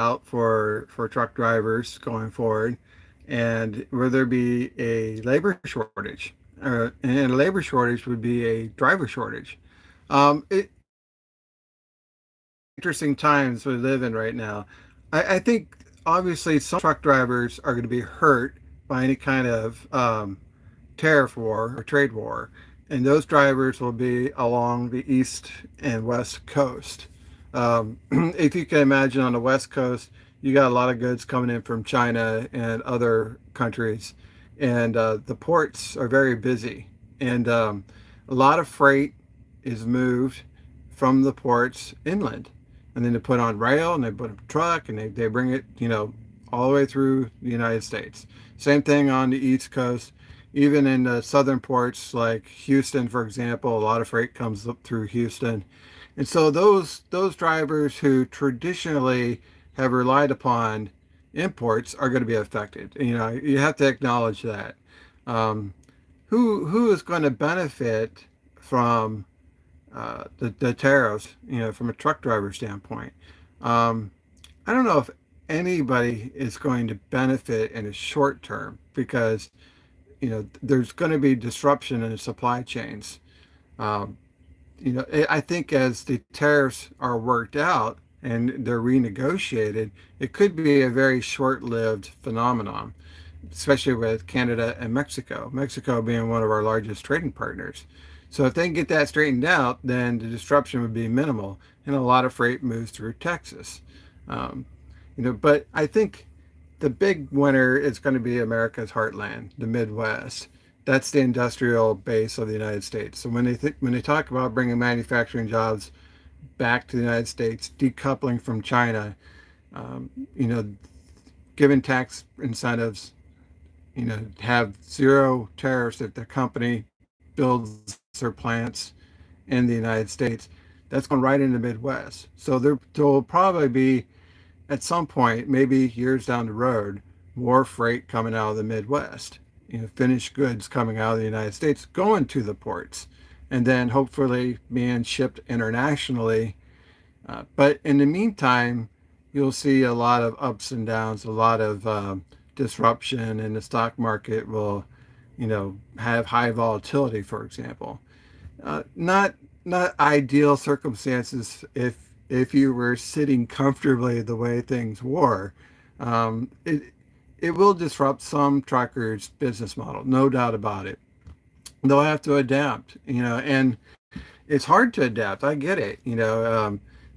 out for truck drivers going forward, and will there be a labor shortage? And a labor shortage would be a driver shortage. Interesting times we live in right now. I think obviously some truck drivers are going to be hurt by any kind of tariff war or trade war, and those drivers will be along the east and west coast. If you can imagine, on the west coast, you got a lot of goods coming in from China and other countries, and the ports are very busy, and a lot of freight is moved from the ports inland, and then they put on rail and they put a truck and they bring it, all the way through the United States. Same thing on the East Coast. Even in the southern ports like Houston, for example, a lot of freight comes up through Houston. And so those drivers who traditionally have relied upon imports are going to be affected. You have to acknowledge that. Um, who is going to benefit from the tariffs? From a truck driver standpoint, um, I don't know if anybody is going to benefit in a short term because there's going to be disruption in the supply chains. Um, I think as the tariffs are worked out and they're renegotiated, it could be a very short-lived phenomenon, especially with Canada and Mexico. Mexico being one of our largest trading partners. So if they can get that straightened out, then the disruption would be minimal, and a lot of freight moves through Texas. Um, but I think the big winner is going to be America's heartland, the Midwest. That's the industrial base of the United States. So when they talk about bringing manufacturing jobs back to the United States, decoupling from China, um, you know, giving tax incentives, have zero tariffs if the company builds their plants in the United States. That's going right into the Midwest. So there will probably be, at some point, maybe years down the road, more freight coming out of the Midwest, finished goods coming out of the United States going to the ports, and then hopefully being shipped internationally. But in the meantime, you'll see a lot of ups and downs, a lot of disruption, and the stock market will, have high volatility, for example. Not ideal circumstances if you were sitting comfortably the way things were. It will disrupt some truckers' business model, no doubt about it. They'll have to adapt, and it's hard to adapt. I get it,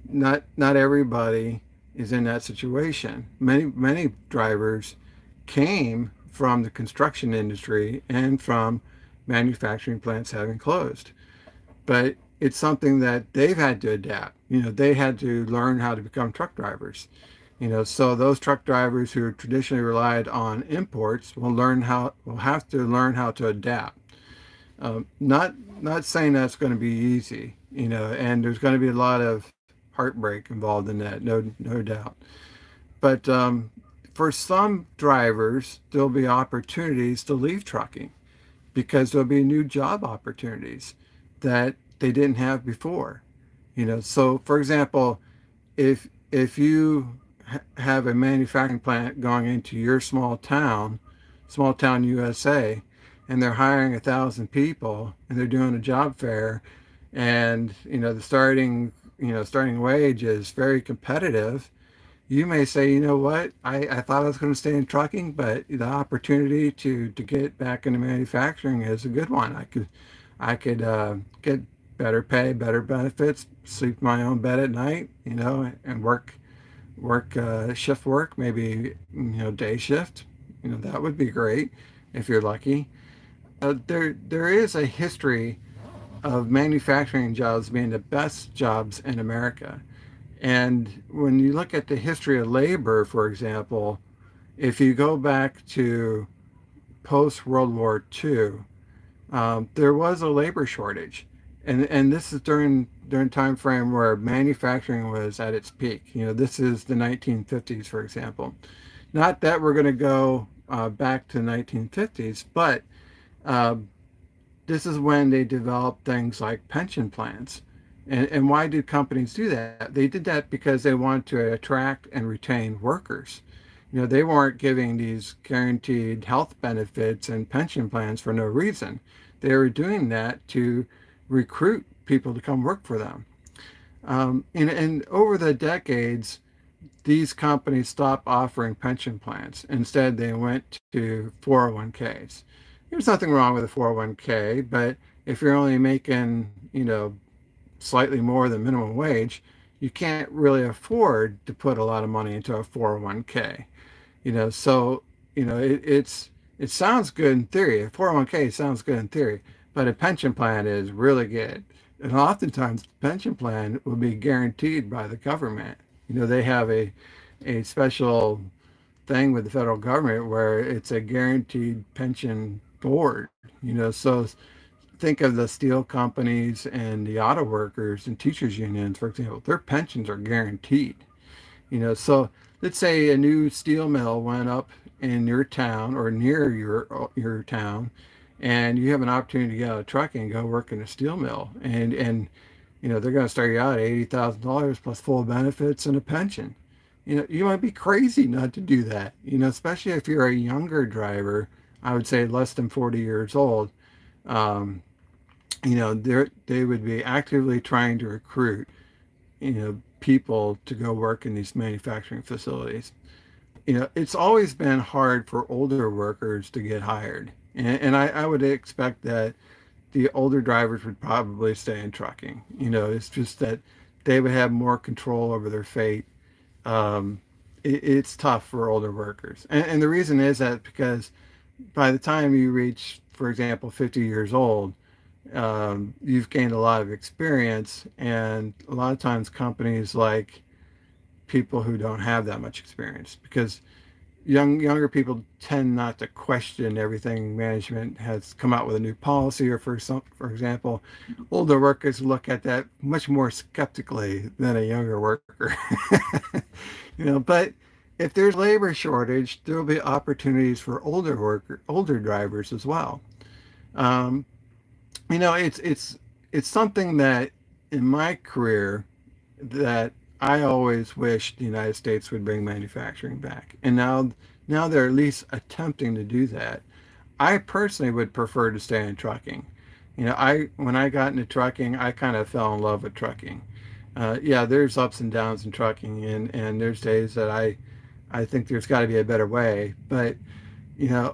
not everybody is in that situation. Many drivers came from the construction industry and from manufacturing plants having closed, but it's something that they've had to adapt. They had to learn how to become truck drivers. So those truck drivers who traditionally relied on imports will have to learn how to adapt. Not saying that's going to be easy, and there's going to be a lot of heartbreak involved in that, no doubt. But for some drivers, there'll be opportunities to leave trucking because there'll be new job opportunities that they didn't have before. So for example, if you have a manufacturing plant going into your small town USA, and they're hiring 1,000 people and they're doing a job fair, and the starting wage is very competitive, you may say, you know what, I thought I was going to stay in trucking, but the opportunity to get back into manufacturing is a good one. I could get better pay, better benefits, sleep in my own bed at night, and work shift work, maybe day shift. That would be great if you're lucky. There is a history of manufacturing jobs being the best jobs in America. And when you look at the history of labor, for example, if you go back to post World War II, there was a labor shortage, and this is during time frame where manufacturing was at its peak. This is the 1950s, for example. Not that we're going to go back to the 1950s, but uh, this is when they developed things like pension plans. And why did companies do that? They did that because they wanted to attract and retain workers. They weren't giving these guaranteed health benefits and pension plans for no reason. They were doing that to recruit people to come work for them. And over the decades, these companies stopped offering pension plans. Instead, they went to 401ks. There's nothing wrong with a 401k, but if you're only making, slightly more than minimum wage, you can't really afford to put a lot of money into a 401k. So it sounds good in theory. A 401k sounds good in theory, but a pension plan is really good. And oftentimes, the pension plan will be guaranteed by the government. They have a special thing with the federal government where it's a guaranteed pension board. So think of the steel companies and the auto workers and teachers unions, for example, their pensions are guaranteed. So let's say a new steel mill went up in your town or near your town, and you have an opportunity to get out of trucking and go work in a steel mill, and they're going to start you out at $80,000 plus full benefits and a pension. You might be crazy not to do that. Especially if you're a younger driver. I would say less than 40 years old. Um, they would be actively trying to recruit people to go work in these manufacturing facilities. It's always been hard for older workers to get hired, and I would expect that the older drivers would probably stay in trucking. It's just that they would have more control over their fate. It's tough for older workers, and the reason is that because by the time you reach, for example, 50 years old, you've gained a lot of experience, and a lot of times companies like people who don't have that much experience because younger people tend not to question everything management has come out with a new policy, or for example, older workers look at that much more skeptically than a younger worker. But if there's labor shortage, there will be opportunities for older drivers as well. um, it's something that in my career that I always wished the United States would bring manufacturing back. And now they're at least attempting to do that. I personally would prefer to stay in trucking. I when I got into trucking, I kind of fell in love with trucking. Yeah, there's ups and downs in trucking, and there's days that I think there's got to be a better way. But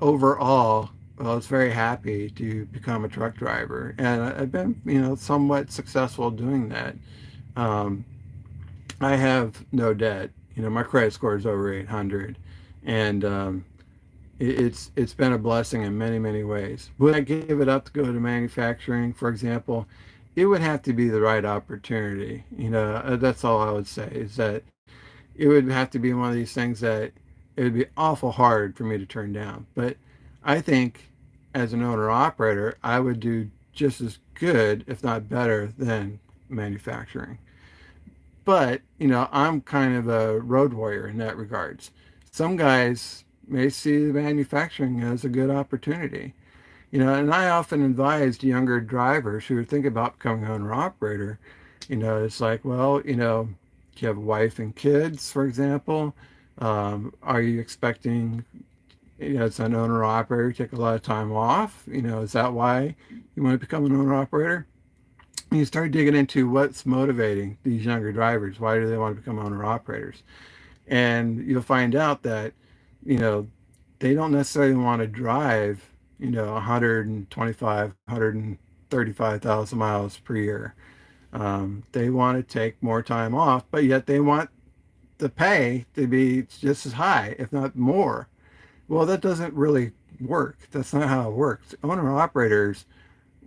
overall, I was very happy to become a truck driver, and I've been, somewhat successful doing that. Um, I have no debt. My credit score is over 800, and it's been a blessing in many, many ways. Would I give it up to go to manufacturing, for example? It would have to be the right opportunity. That's all I would say is that it would have to be one of these things that it would be awful hard for me to turn down. But I think as an owner operator, I would do just as good, if not better, than manufacturing. But, I'm kind of a road warrior in that regards. Some guys may see manufacturing as a good opportunity. And I often advise younger drivers who are thinking about becoming an owner operator, it's like, well, do you have a wife and kids, for example? Are you expecting, as an owner operator, to take a lot of time off? Is that why you want to become an owner operator? You start digging into what's motivating these younger drivers. Why do they want to become owner operators? And you'll find out that, you know, they don't necessarily want to drive, 125, 135,000 miles per year. They want to take more time off, but yet they want the pay to be just as high, if not more. Well, that doesn't really work. That's not how it works. Owner operators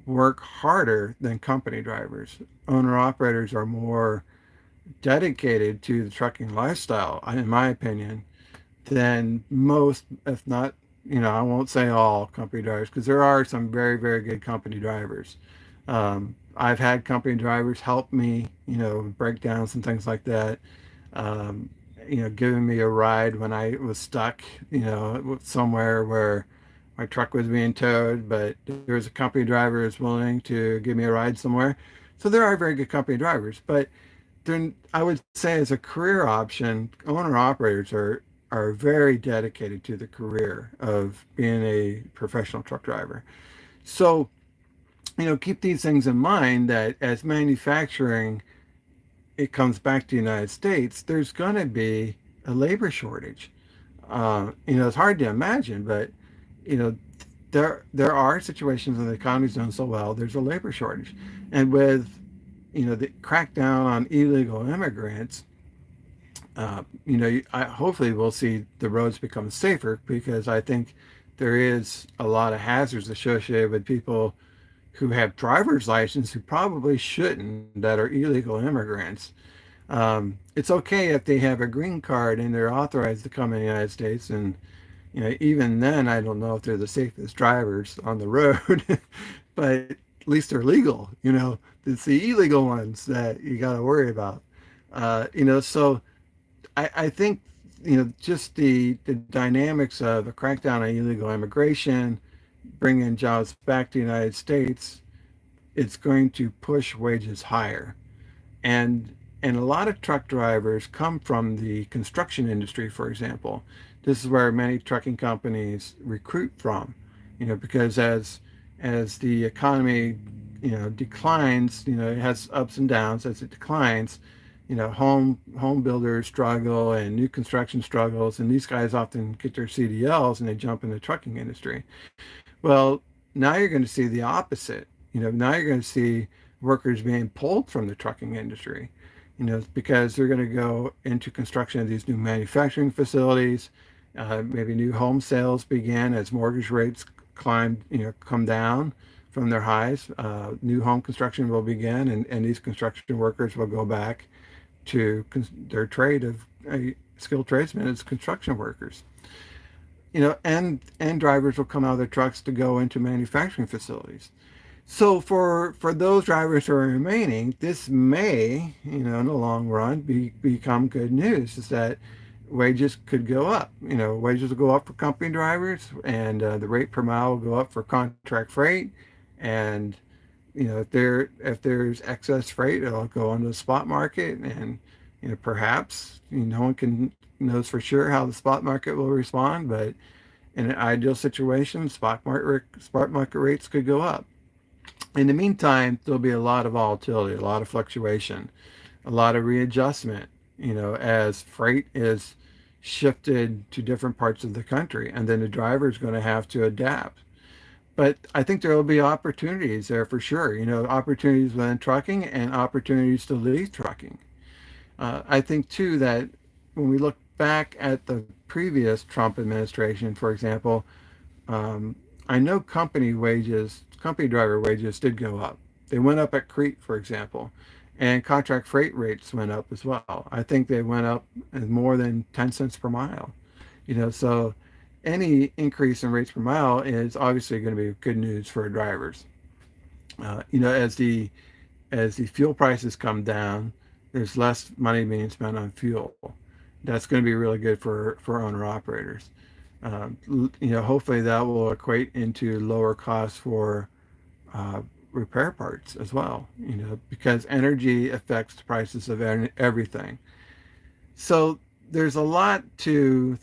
work harder than company drivers. Owner operators are more dedicated to the trucking lifestyle, in my opinion, than most, if not, I won't say all company drivers, because there are some very, very good company drivers. I've had company drivers help me, break down some things like that. Um, giving me a ride when I was stuck, somewhere where my truck was being towed, but there was a company driver who was willing to give me a ride somewhere. So there are very good company drivers, but then I would say as a career option, owner operators are very dedicated to the career of being a professional truck driver. So, keep these things in mind that as manufacturing it comes back to the United States, there's going to be a labor shortage. It's hard to imagine, but you know, there are situations when the economy's doing so well, there's a labor shortage, and with the crackdown on illegal immigrants, hopefully we'll see the roads become safer because I think there is a lot of hazards associated with people who have driver's license who probably shouldn't that are illegal immigrants. It's okay if they have a green card and they're authorized to come in the United States, and even then, I don't know if they're the safest drivers on the road, but at least they're legal. It's the illegal ones that you got to worry about. So I think just the dynamics of a crackdown on illegal immigration, bringing jobs back to the United States, it's going to push wages higher. And a lot of truck drivers come from the construction industry, for example. This is where many trucking companies recruit from, because as the economy declines, it has ups and downs. As it declines, home builders struggle and new construction struggles, and these guys often get their CDLs and they jump in the trucking industry. Well, now you're going to see the opposite. Now you're going to see workers being pulled from the trucking industry, because they're going to go into construction of these new manufacturing facilities. Maybe new home sales begin as mortgage rates come down from their highs. New home construction will begin, and these construction workers will go back to their trade of skilled tradesmen as construction workers. And drivers will come out of their trucks to go into manufacturing facilities. So for those drivers who are remaining, this may, in the long run, become good news. Is that wages could go up. Wages will go up for company drivers, and the rate per mile will go up for contract freight. And if there's excess freight, it'll go on the spot market, and perhaps no one can knows for sure how the spot market will respond, but in an ideal situation, spot market rates could go up. In the meantime, there'll be a lot of volatility, a lot of fluctuation, a lot of readjustment, as freight is shifted to different parts of the country, and then the driver is going to have to adapt. But I think there will be opportunities there for sure, opportunities within trucking and opportunities to leave trucking. I think too that when we look back at the previous Trump administration, for example, I know company driver wages did go up. They went up at Crete, for example, and contract freight rates went up as well. I think they went up more than 10 cents per mile. So any increase in rates per mile is obviously going to be good news for drivers. As the fuel prices come down, there's less money being spent on fuel. That's going to be really good for owner operators. Hopefully that will equate into lower costs for repair parts as well. Because energy affects the prices of everything. So there's a lot to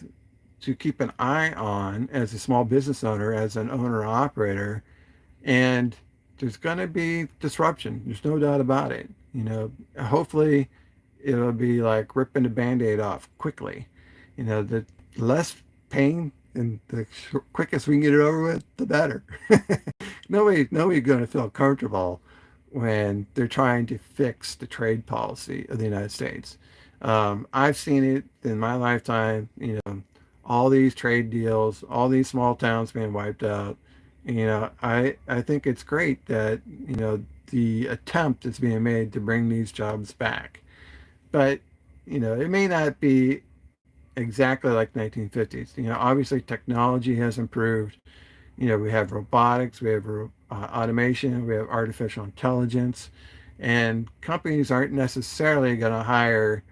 keep an eye on as a small business owner, as an owner operator, and there's going to be disruption. There's no doubt about it. Hopefully it'll be like ripping the band-aid off quickly. The less pain and the quickest we can get it over with, the better. Nobody's going to feel comfortable when they're trying to fix the trade policy of the United States. I've seen it in my lifetime, all these trade deals, all these small towns being wiped out. I think it's great that, the attempt is being made to bring these jobs back. But, it may not be exactly like 1950s. Obviously technology has improved. We have robotics, we have automation, we have artificial intelligence, and companies aren't necessarily going to hire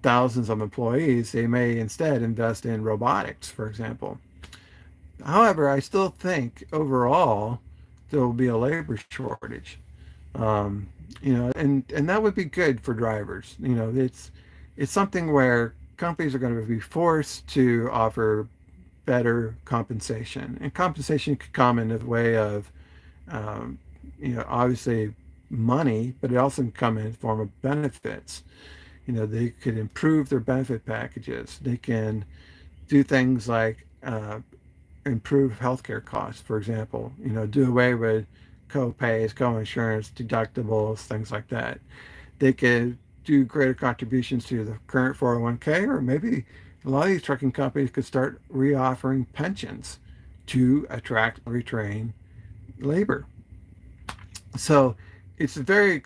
thousands of employees. They may instead invest in robotics, for example. However, I still think overall there will be a labor shortage. Um, and that would be good for drivers. It's something where companies are going to be forced to offer better compensation, and compensation could come in the way of, um, obviously money, but it also can come in the form of benefits. They could improve their benefit packages. They can do things like improve healthcare costs, for example. Do away with co-pays, co-insurance, deductibles, things like that. They could do greater contributions to the current 401k, or maybe a lot of these trucking companies could start reoffering pensions to attract and retrain labor. So it's very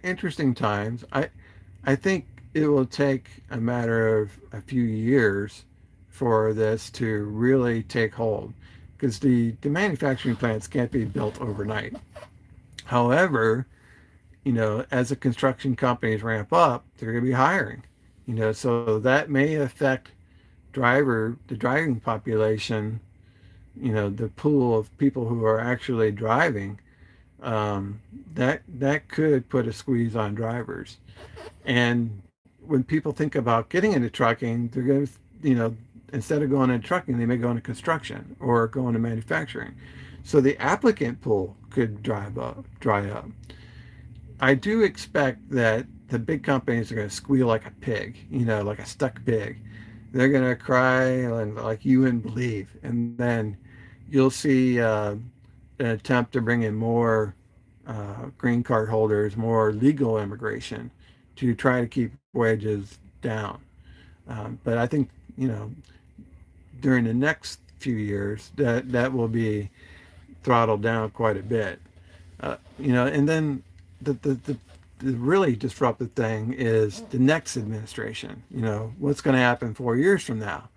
interesting times. I think it will take a matter of a few years for this to really take hold, because the manufacturing plants can't be built overnight. However, as the construction companies ramp up, they're going to be hiring. So that may affect the driving population, the pool of people who are actually driving. That could put a squeeze on drivers. And when people think about getting into trucking, they're going to, instead of going into trucking, they may go into construction or go into manufacturing. So the applicant pool could dry up. I do expect that the big companies are going to squeal like a pig, like a stuck pig. They're going to cry and like you wouldn't believe. And then you'll see an attempt to bring in more green card holders, more legal immigration to try to keep wages down. But I think, you know, during the next few years, that will be throttled down quite a bit. And then the the really disruptive thing is the next administration. What's going to happen 4 years from now?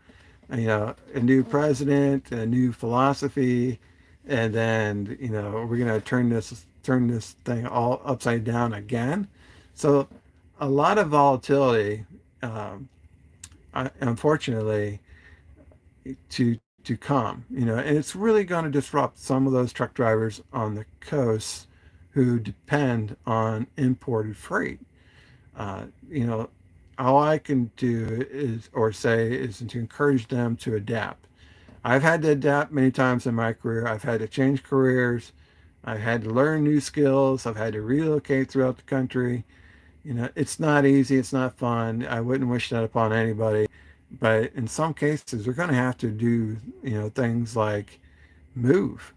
A new president, a new philosophy, and then we're going to turn this thing all upside down again. So a lot of volatility, um, unfortunately, to come. And it's really going to disrupt some of those truck drivers on the coast who depend on imported freight. Uh, you know, all I can do is or say is to encourage them to adapt. I've had to adapt many times in my career. I've had to change careers. I've had to learn new skills. I've had to relocate throughout the country. It's not easy. It's not fun. I wouldn't wish that upon anybody. But in some cases, they're going to have to do, things like move,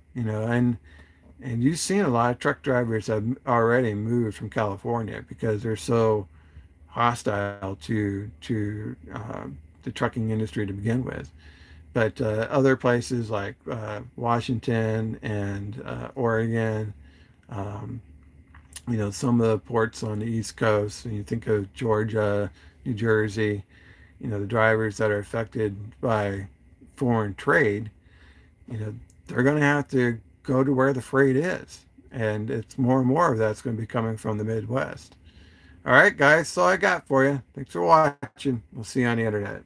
and you've seen a lot of truck drivers have already moved from California because they're so hostile to the trucking industry to begin with. But other places like Washington and Oregon, um, some of the ports on the East Coast, and you think of Georgia, New Jersey, the drivers that are affected by foreign trade, you know, they're going to have to go to where the freight is. And it's more and more of that's going to be coming from the Midwest. All right, guys, so I got for you. Thanks for watching. We'll see you on the internet.